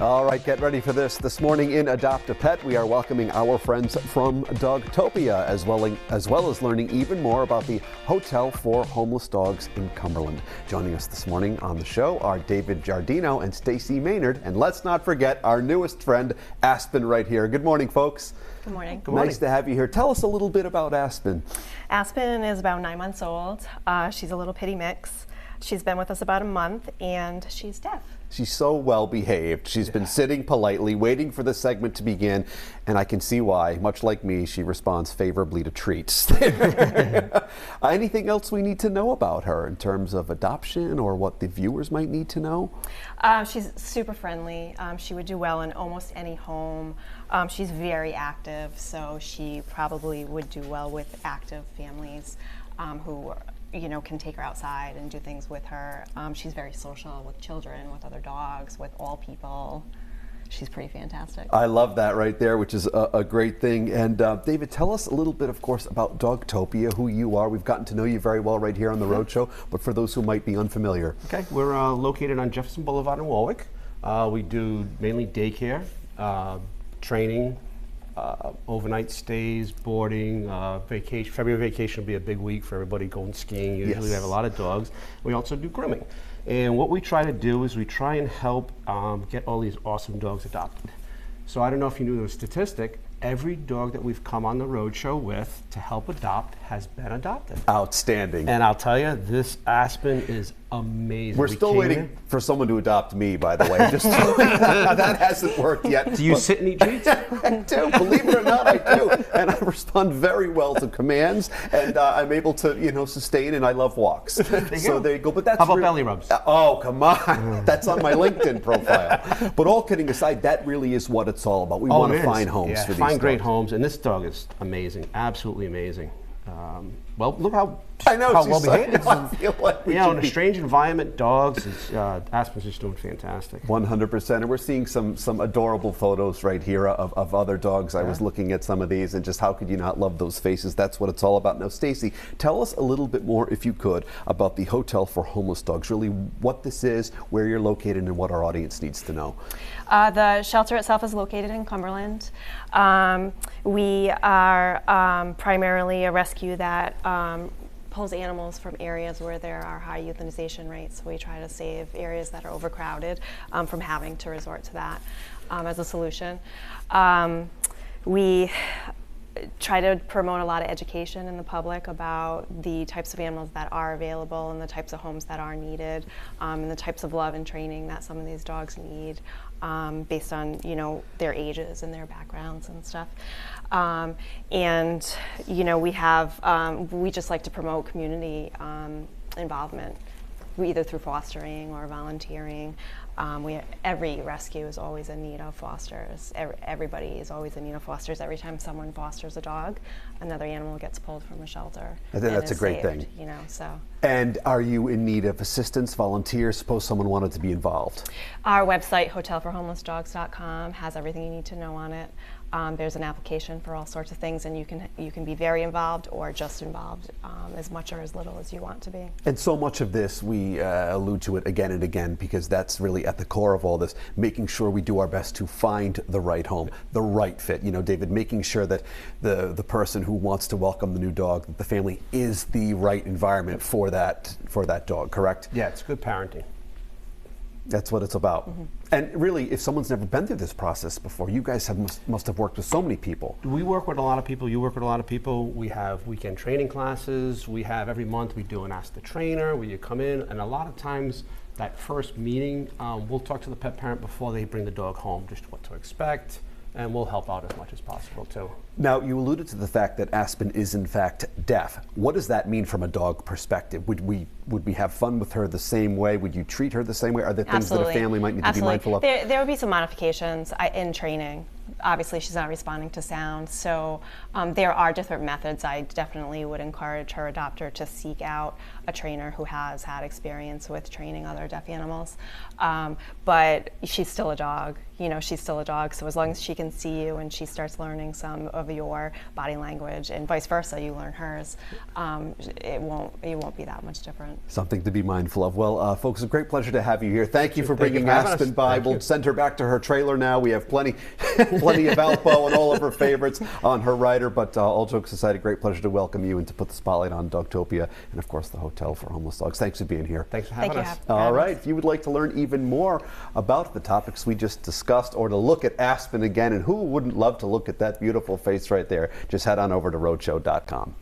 All right, get ready for this. This morning in Adopt a Pet, we are welcoming our friends from Dogtopia, as well as learning even more about the Hotel for Homeless Dogs in Cumberland. Joining us this morning on the show are David Giardino and Stacy Maynard, and let's not forget our newest friend, Aspen, right here. Good morning, folks. Good morning. Good morning. Nice to have you here. Tell us a little bit about Aspen. Aspen is about 9 months old. She's a little pitty mix. She's been with us about a month, and she's deaf. She's so well behaved. She's been sitting politely, waiting for the segment to begin, and I can see why. Much like me, she responds favorably to treats. Anything else we need to know about her in terms of adoption or what the viewers might need to know? She's super friendly. She would do well in almost any home. She's very active, so she probably would do well with active families who can take her outside and do things with her. She's very social with children, with other dogs, with all people. She's pretty fantastic. I love that right there, which is a great thing. And David, tell us a little bit, of course, about Dogtopia, who you are. We've gotten to know you very well right here on the Roadshow, but for those who might be unfamiliar. Okay, we're located on Jefferson Boulevard in Warwick. We do mainly daycare, training, overnight stays, boarding, vacation. February vacation will be a big week for everybody going skiing. Usually we have a lot of dogs. We also do grooming. And what we try to do is we try and help get all these awesome dogs adopted. So I don't know if you knew the statistic, every dog that we've come on the Roadshow with to help adopt has been adopted. Outstanding. And I'll tell you, this Aspen is amazing. We're still waiting for someone to adopt me, by the way. Just that hasn't worked yet. Do you sit and eat treats? I do. Believe it or not, I do. And I respond very well to commands, and I'm able to, sustain, and I love walks. There you go. But that's how about belly rubs? Oh, come on. That's on my LinkedIn profile. But all kidding aside, that really is what it's all about. We want to find homes for these dogs. Find great homes, and this dog is amazing, absolutely amazing. Well, look how well behaved. I feel like in a strange environment, dogs. Aspen's just doing fantastic. 100%, and we're seeing some adorable photos right here of other dogs. I was looking at some of these, and just how could you not love those faces? That's what it's all about. Now, Stacy, tell us a little bit more, if you could, about the Hotel for Homeless Dogs. Really, what this is, where you're located, and what our audience needs to know. The shelter itself is located in Cumberland. We are primarily a rescue that pulls animals from areas where there are high euthanization rates. We try to save areas that are overcrowded from having to resort to that as a solution. We try to promote a lot of education in the public about the types of animals that are available and the types of homes that are needed, and the types of love and training that some of these dogs need based on their ages and their backgrounds and stuff. We just like to promote community involvement, either through fostering or volunteering. Every rescue is always in need of fosters. Everybody is always in need of fosters. Every time someone fosters a dog, another animal gets pulled from a shelter. I think that's a great thing. And are you in need of assistance, volunteers? Suppose someone wanted to be involved. Our website, hotelforhomelessdogs.com, has everything you need to know on it. There's an application for all sorts of things, and you can be very involved or just involved, as much or as little as you want to be. And so much of this, we allude to it again and again, because that's really at the core of all this, making sure we do our best to find the right home, the right fit. David, making sure that the person who wants to welcome the new dog, that the family is the right environment for that dog, correct? Yeah, it's good parenting. That's what it's about. Mm-hmm. And really, if someone's never been through this process before, you guys must have worked with so many people. We work with a lot of people. You work with a lot of people. We have weekend training classes. We have every month we do an Ask the Trainer where you come in, and a lot of times that first meeting, we'll talk to the pet parent before they bring the dog home, just what to expect, and we'll help out as much as possible too. Now, you alluded to the fact that Aspen is in fact deaf. What does that mean from a dog perspective? Would we have fun with her the same way? Would you treat her the same way? Are there things that a family might need to be mindful of? There would be some modifications in training. obviously she's not responding to sound. So there are different methods. I definitely would encourage her adopter to seek out a trainer who has had experience with training other deaf animals. But she's still a dog. You know, she's still a dog. So as long as she can see you and she starts learning some of your body language, and vice versa, you learn hers, it won't be that much different. Something to be mindful of. Well, folks, a great pleasure to have you here. Thank you for Thank you bringing for having Aspen us. by. Thank We'll you. send her back to her trailer now. We have plenty of Alpo and all of her favorites on her rider. But all jokes aside, a great pleasure to welcome you and to put the spotlight on Dogtopia and, of course, the Hotel for Homeless Dogs. Thanks for being here. Thanks for Thank having you. us. All right. If you would like to learn even more about the topics we just discussed, or to look at Aspen again, and who wouldn't love to look at that beautiful face right there, just head on over to roadshow.com.